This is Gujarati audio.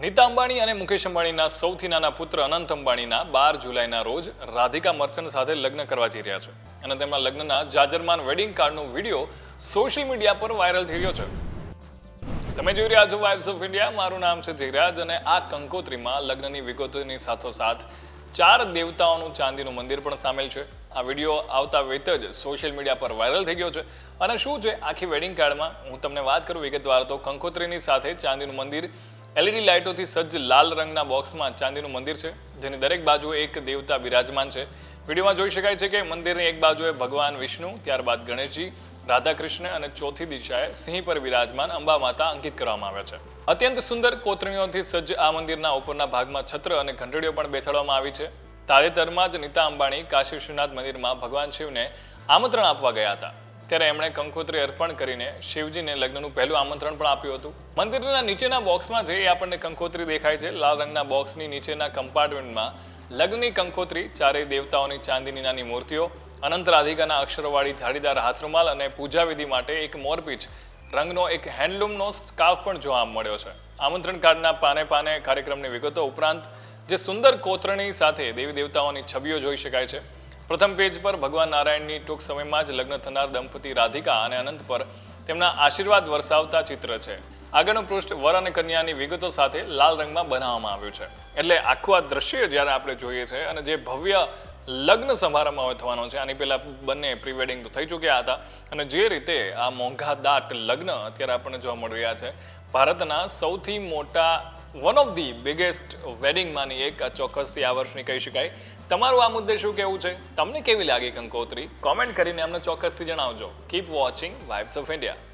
નીતા અંબાણી અને મુકેશ અંબાણીના સૌથી નાના પુત્ર અનંત અંબાણીના 12 જુલાઈના રોજ રાધિકા મર્ચન્ટ સાથે લગ્ન કરવા જઈ રહ્યા છે અને તેમના લગ્નના જાજરમાન વેડિંગ કાર્ડનો વિડીયો સોશિયલ મીડિયા પર વાયરલ થઈ રહ્યો છે. તમે જોઈ રહ્યા છો વાઇબ્સ ઓફ ઇન્ડિયા. મારું નામ છે જયરાજ અને આ કંકોત્રીમાં લગ્નની વિગતોની સાથોસાથ 4 દેવતાઓનું ચાંદીનું મંદિર પણ સામેલ છે. આ વિડીયો આવતા વેત જ સોશિયલ મીડિયા પર વાયરલ થઈ ગયો છે. અને શું છે આખી વેડિંગ કાર્ડમાં હું તમને વાત કરું વિગતવાર તો કંકોત્રીની સાથે ચાંદીનું મંદિર એલઈડી લાઇટોથી સજ્જ લાલ રંગના બોક્સમાં ચાંદીનું મંદિર છે જેની દરેક બાજુએ એક દેવતા બિરાજમાન છે. વિડીયોમાં જોઈ શકાય છે કે મંદિરની એક બાજુએ ભગવાન વિષ્ણુ, ત્યારબાદ ગણેશજી, રાધા કૃષ્ણ અને ચોથી દિશાએ સિંહ પર બિરાજમાન અંબા માતા અંકિત કરવામાં આવ્યા છે. અત્યંત સુંદર કોતરણીઓથી સજ્જ આ મંદિરના ઉપરના ભાગમાં છત્ર અને ઘંટડીઓ પણ બેસાડવામાં આવી છે. તાજેતરમાં જ નીતા અંબાણી કાશી વિશ્વનાથ મંદિરમાં ભગવાન શિવને આમંત્રણ આપવા ગયા હતા ત્યારે એમણે કંકોત્રી અર્પણ કરીને શિવજીને લગ્નનું પહેલું આમંત્રણ પણ આપ્યું હતું. મંદિરના નીચેના બોક્સમાં જે આપણને કંકોત્રી દેખાય છે, લાલ રંગના બોક્સની નીચેના કમ્પાર્ટમેન્ટમાં લગ્નની કંકોત્રી, ચારેય દેવતાઓની ચાંદીની નાની મૂર્તિઓ, અનંત રાધિકાના અક્ષરોવાળી જાળીદાર હાથરૂમાલ અને પૂજા વિધિ માટે એક મોરપીંછ રંગનો એક હેન્ડલૂમનો સ્કાર્ફ પણ જોવા મળ્યો છે. આમંત્રણ કાર્ડના પાને પાને કાર્યક્રમની વિગતો ઉપરાંત જે સુંદર કોતરણી સાથે દેવી દેવતાઓની છબીઓ જોઈ શકાય છે. પ્રથમ પેજ પર ભગવાન નારાયણની ટૂંક સમયમાં જ લગ્ન થનાર દંપતી રાધિકા અને અનંત પર તેમના આશીર્વાદ વરસાવતા ચિત્ર છે. આગળનું પૃષ્ઠ વર અને કન્યાની વિગતો સાથે લાલ રંગમાં બનાવવામાં આવ્યું છે. એટલે આખું આ દ્રશ્ય જ્યારે આપણે જોઈએ છે અને જે ભવ્ય લગ્ન સમારંભ હવે થવાનો છે, આની પહેલા બંને પ્રી વેડિંગ તો થઈ ચૂક્યા હતા અને જે રીતે આ મોંઘા દાટ લગ્ન અત્યારે આપણને જોવા મળી રહ્યા છે, ભારતના સૌથી મોટા વન ઓફ ધી બિગેસ્ટ વેડિંગમાંની એક ચોક્કસથી આ વર્ષની કહી શકાય. તમારું આ મુદ્દે શું કહેવું છે? તમને કેવી લાગી કંકોત્રી? કોમેન્ટ કરીને અમને ચોક્કસથી જણાવજો. Keep watching vibes of India.